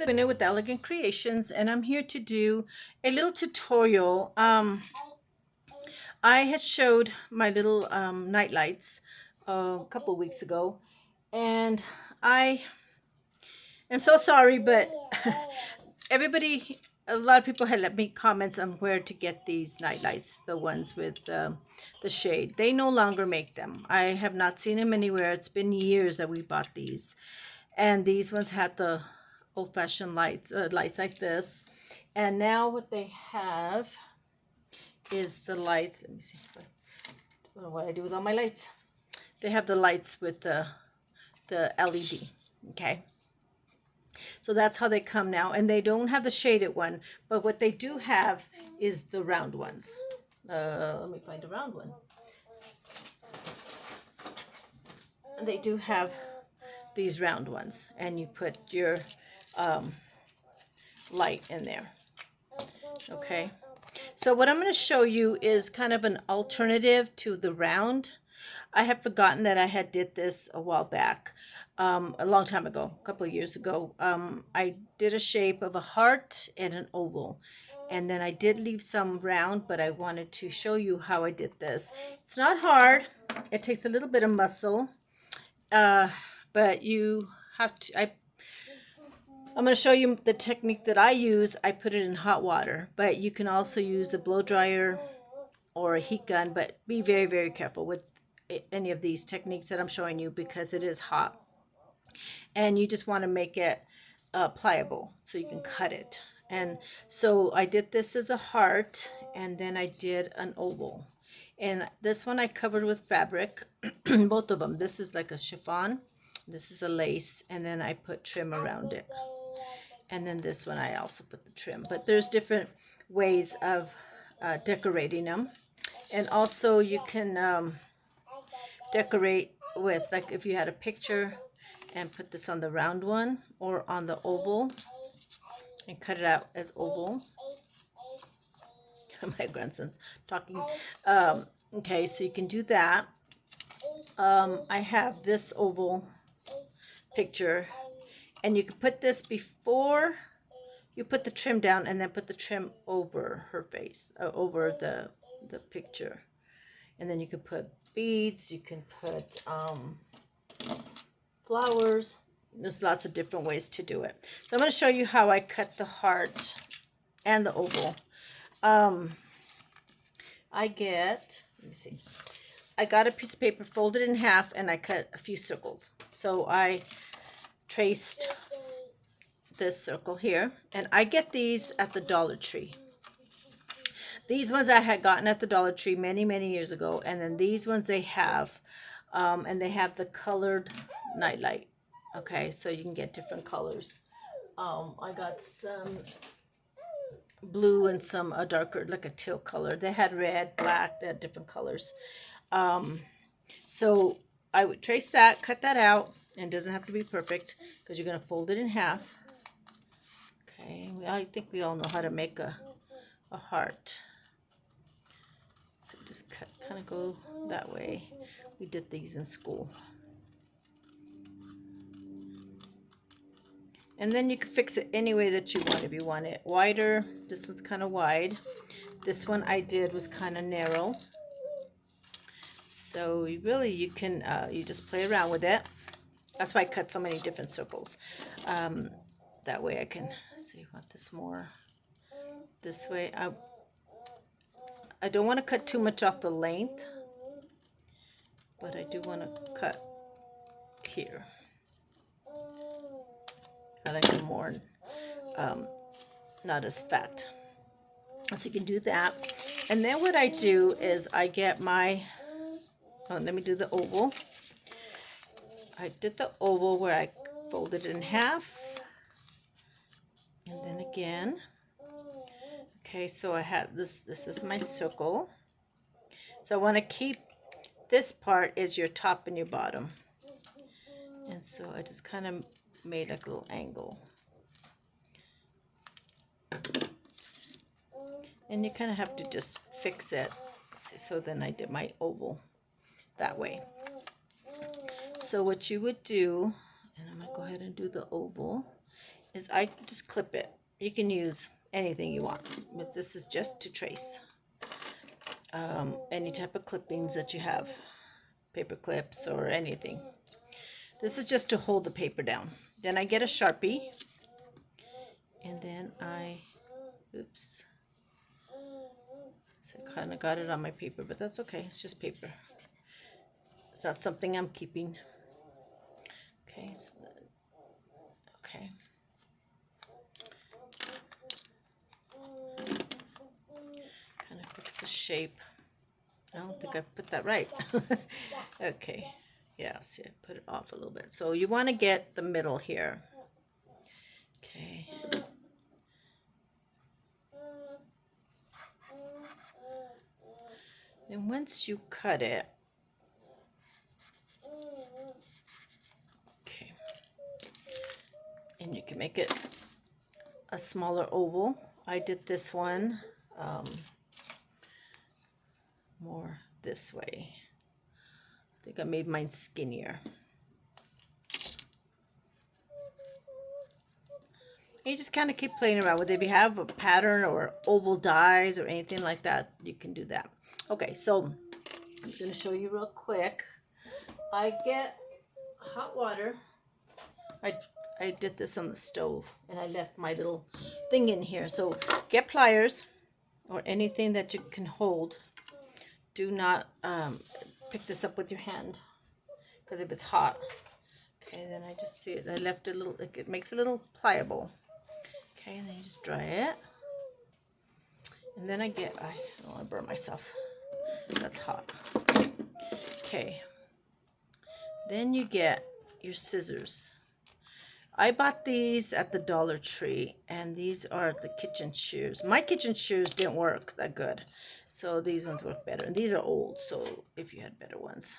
Winner with Elegant Creations, and I'm here to do a little tutorial. I had showed my little night lights a couple of weeks ago, and I am so sorry, but everybody, a lot of people had left me comments on where to get these night lights, the ones with the shade. They no longer make them. I have not seen them anywhere. It's been years that we bought these, and these ones had the old-fashioned lights, lights like this. And now what they have is the lights. Let me see what I do with all my lights. They have the lights with the LED. Okay, so that's how they come now, and they don't have the shaded one, but what they do have is the round ones. Let me find a round one. They do have these round ones, and you put your light in there. Okay, so what I'm going to show you is kind of an alternative to the round. I have forgotten that I had did this a while back, a long time ago, a couple of years ago. I did a shape of a heart and an oval, and then I did leave some round, but I wanted to show you how I did this. It's not hard. It takes a little bit of muscle, but you have to. I'm going to show you the technique that I use. I put it in hot water, but you can also use a blow dryer or a heat gun, but be very, very careful with any of these techniques that I'm showing you because it is hot. And you just want to make it pliable so you can cut it. And so I did this as a heart, and then I did an oval. And this one I covered with fabric, both of them. This is like a chiffon, this is a lace, and then I put trim around it. And then this one I also put the trim. But there's different ways of decorating them. And also you can decorate with, like if you had a picture and put this on the round one or on the oval and cut it out as oval. My grandson's talking. Okay, so you can do that. I have this oval picture, and you can put this before you put the trim down, and then put the trim over her face, over the picture. And then you can put beads, you can put flowers. There's lots of different ways to do it. So I'm going to show you how I cut the heart and the oval. Let me see. I got a piece of paper, folded in half, and I cut a few circles. So I traced this circle here, and I get these at the Dollar Tree. These ones I had gotten at the Dollar Tree many, many years ago, and then these ones they have, and they have the colored nightlight. Okay, so you can get different colors. I got some blue and some darker, like a teal color. They had red, black, they had different colors. So I would trace that, cut that out, and it doesn't have to be perfect because you're going to fold it in half. Okay, I think we all know how to make a heart. So just kind of go that way. We did these in school. And then you can fix it any way that you want. If you want it wider, this one's kind of wide. This one I did was kind of narrow. So you can you just play around with it. That's why I cut so many different circles. That way I can see. Want this more this way. I don't want to cut too much off the length, but I do want to cut here. I like it more, not as fat. So you can do that. And then what I do is I get my, let me do the oval. I did the oval where I folded it in half. And then again. Okay, so I had this is my circle. So I want to keep this part is your top and your bottom. And so I just kind of made like a little angle. And you kind of have to just fix it. So then I did my oval that way. So what you would do, and I'm going to go ahead and do the oval, is I just clip it. You can use anything you want, but this is just to trace any type of clippings that you have, paper clips or anything. This is just to hold the paper down. Then I get a Sharpie, and then oops, so I kind of got it on my paper, but that's okay. It's just paper. It's not something I'm keeping. Okay, so okay. Kind of fix the shape. I don't think I put that right. Okay. Yeah, see, I put it off a little bit. So you want to get the middle here. Okay. Then once you cut it, okay, and you can make it a smaller oval. I did this one more this way. I think I made mine skinnier. You just kind of keep playing around with it. If you have a pattern or oval dies or anything like that, you can do that. Okay, so I'm going to show you real quick. I get hot water. I did this on the stove, and I left my little thing in here. So get pliers or anything that you can hold. Do not pick this up with your hand, because if it's hot. Okay, then I just see it. I left it a little, it makes it a little pliable. Okay, and then you just dry it. And then I don't want to burn myself. That's hot. Okay. Then you get your scissors. I bought these at the Dollar Tree, and these are the kitchen shears. My kitchen shears didn't work that good, so these ones work better. And these are old, so if you had better ones.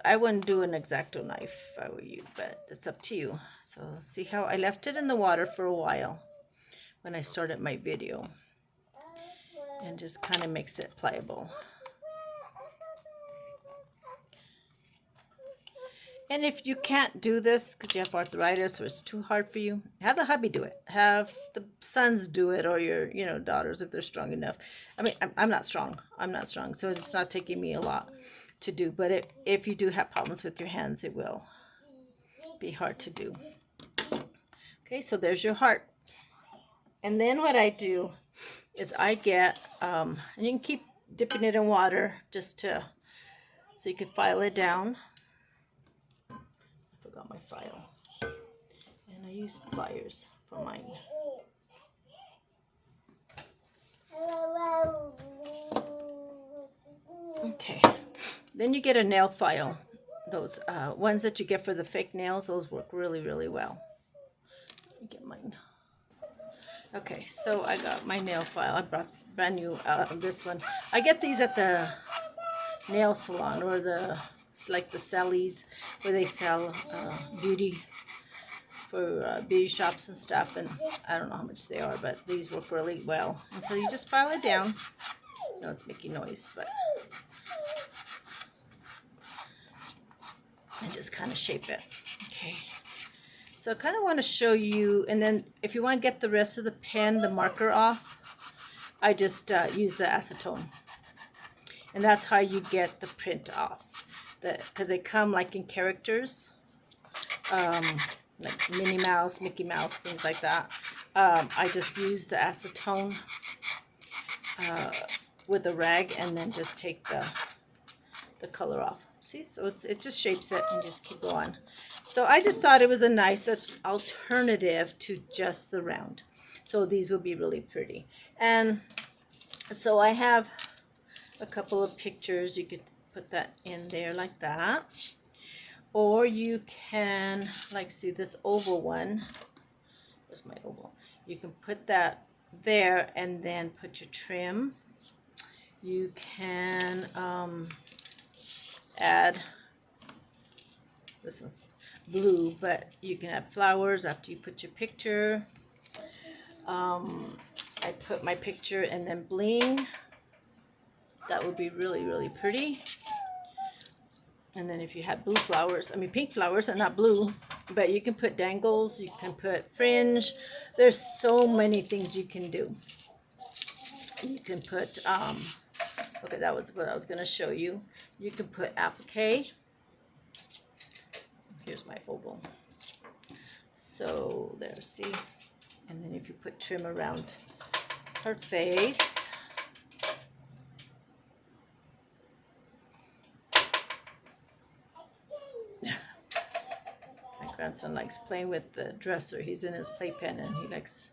I wouldn't do an X-Acto knife if I were you, but it's up to you. So see how I left it in the water for a while when I started my video, and just kind of makes it pliable. And if you can't do this because you have arthritis or it's too hard for you, have the hubby do it. Have the sons do it, or your daughters if they're strong enough. I mean, I'm not strong. I'm not strong, so it's not taking me a lot to do. But if you do have problems with your hands, it will be hard to do. Okay, so there's your heart. And then what I do is I get, and you can keep dipping it in water so you can file it down. I forgot my file. And I use pliers for mine. Okay, then you get a nail file. Those ones that you get for the fake nails, those work really, really well. Let me get mine. Okay, so I got my nail file. I brought brand new this one. I get these at the nail salon, or like the Sally's, where they sell beauty for beauty shops and stuff. And I don't know how much they are, but these work really well. And so you just file it down. No, it's making noise, but and just kind of shape it. Okay. So I kind of want to show you, and then if you want to get the rest of the pen, the marker off, I just use the acetone. And that's how you get the print off. Because they come like in characters, like Minnie Mouse, Mickey Mouse, things like that. I just use the acetone with a rag, and then just take the color off. See, so it just shapes it, and just keep going. So I just thought it was a nice alternative to just the round. So these would be really pretty. And so I have a couple of pictures. You could put that in there like that. Or you can, like, see this oval one. Where's my oval? You can put that there and then put your trim. You can add, this one's blue, but you can add flowers after you put your picture. I put my picture and then bling. That would be really, really pretty. And then if you had blue flowers, I mean pink flowers and not blue, But you can put dangles, you can put fringe. There's so many things you can do. You can put, okay, that was what I was going to show you. You can put applique. Here's my oval. So there, see? And then if you put trim around her face. My grandson likes playing with the dresser. He's in his playpen and he likes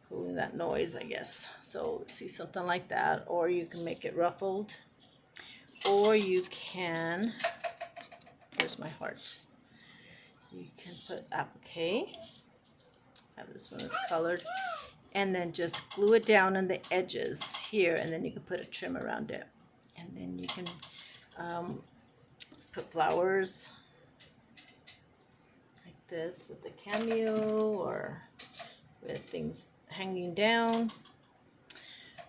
pulling that noise, I guess. So see, something like that. Or you can make it ruffled. Or you can, here's my heart. You can put applique. Have this one that's colored. And then just glue it down on the edges here. And then you can put a trim around it. And then you can put flowers like this with the cameo or with things hanging down.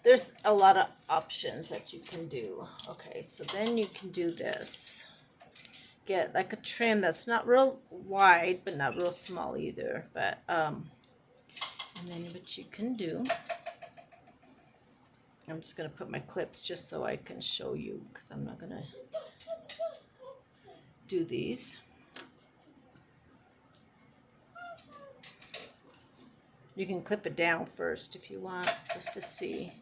There's a lot of options that you can do. Okay, so then you can do this. Get like a trim that's not real wide, but not real small either. But and then what you can do, I'm just gonna put my clips just so I can show you, because I'm not gonna do these. You can clip it down first if you want, just to see.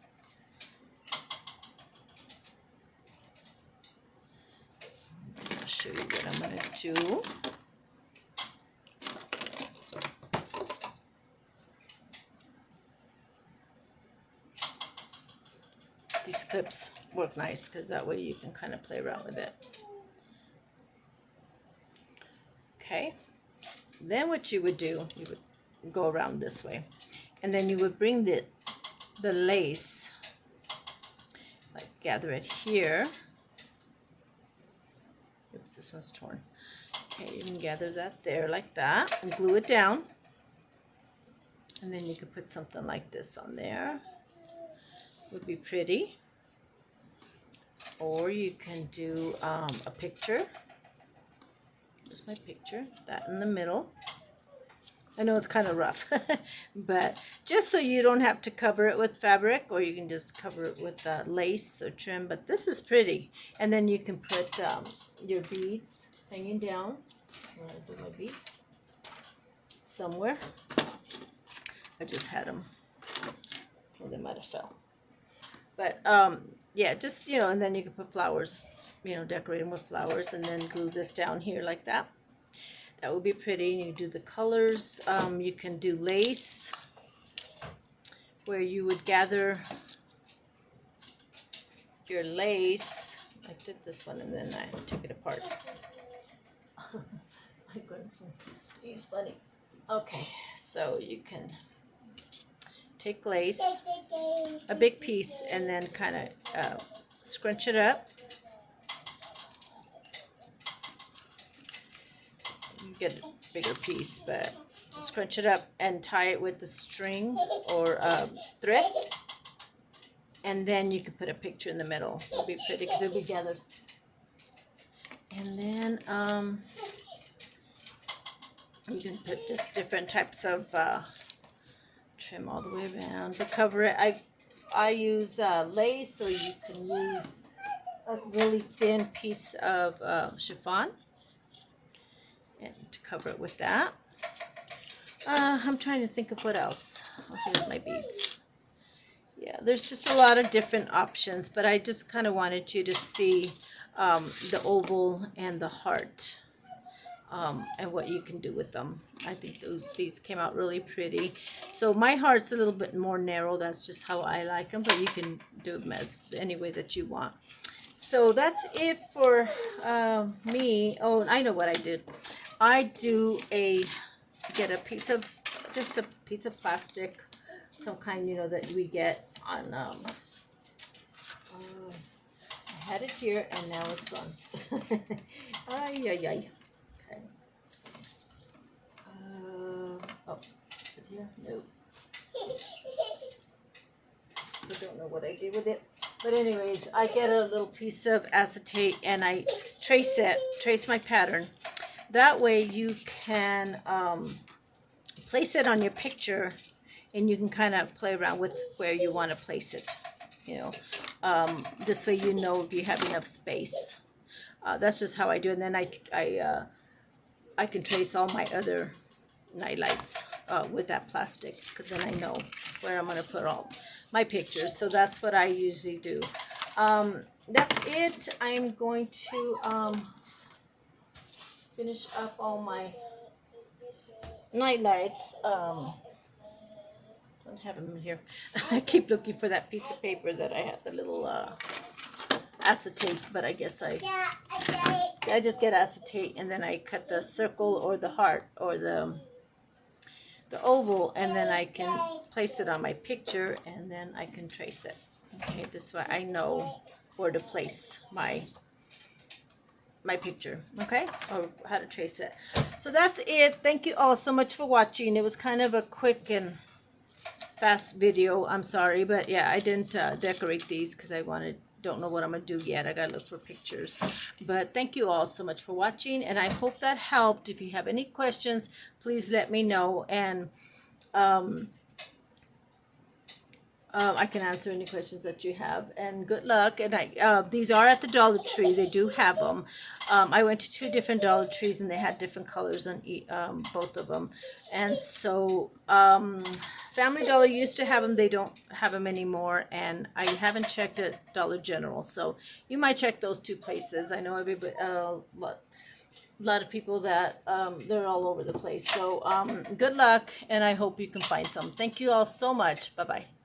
I'll show you what I'm going to do. These clips work nice because that way you can kind of play around with it. Okay, then what you would do, you would go around this way, and then you would bring the lace, like gather it here. Oops, this one's torn. Okay, you can gather that there like that and glue it down, and then you could put something like this on there. Would be pretty. Or you can do a picture. Here's my picture, that in the middle. I know it's kind of rough, but just so you don't have to cover it with fabric, or you can just cover it with lace or trim, but this is pretty. And then you can put your beads hanging down. I'm going to do my beads somewhere. I just had them. Well, they might have fell. But yeah, just, you know, and then you can put flowers, you know, decorate them with flowers, and then glue this down here like that. That would be pretty. You do the colors. You can do lace, where you would gather your lace. I did this one and then I took it apart. My grandson, he's funny. Okay, so you can take lace, a big piece, and then kind of scrunch it up. You get a bigger piece, but just scrunch it up and tie it with the string or thread. And then you can put a picture in the middle. It'll be pretty because it'll be gathered. And then you can put just different types of trim all the way around to cover it. I use lace, or you can use a really thin piece of chiffon and to cover it with that. I'm trying to think of what else. Oh, here's my beads. Yeah, there's just a lot of different options, but I just kind of wanted you to see the oval and the heart. And what you can do with them. I think these came out really pretty. So my heart's a little bit more narrow. That's just how I like them, but you can do them as any way that you want. So that's it for me. Oh, I know what I did. I get a piece of, just a piece of plastic, some kind, you know, that we get on, I had it here and now it's gone. Ay, ay, ay. Oh, is it here? No. I don't know what I did with it. But anyways, I get a little piece of acetate and I trace my pattern That way you can place it on your picture, and you can kind of play around with where you want to place it, you know. This way you know if you have enough space. That's just how I do it. And then I can trace all my other night lights with that plastic, because then I know where I'm going to put all my pictures. So that's what I usually do. That's it. I'm going to finish up all my night lights. Don't have them in here. I keep looking for that piece of paper that I had, the little acetate, but I guess I just get acetate, and then I cut the circle or the heart or the oval, and then I can place it on my picture, and then I can trace it. Okay, this way I know where to place my picture, okay, or how to trace it. So that's it. Thank you all so much for watching. It was kind of a quick and fast video. I'm sorry, but yeah, I didn't decorate these because I don't know what I'm gonna do yet. I gotta look for pictures. But thank you all so much for watching, and I hope that helped. If you have any questions, please let me know, and I can answer any questions that you have. And good luck. And these are at the Dollar Tree. They do have them. I went to 2 different Dollar Trees, and they had different colors on both of them. And so Family Dollar used to have them. They don't have them anymore. And I haven't checked at Dollar General. So you might check those 2 places. I know everybody, a lot of people that they're all over the place. So good luck, and I hope you can find some. Thank you all so much. Bye-bye.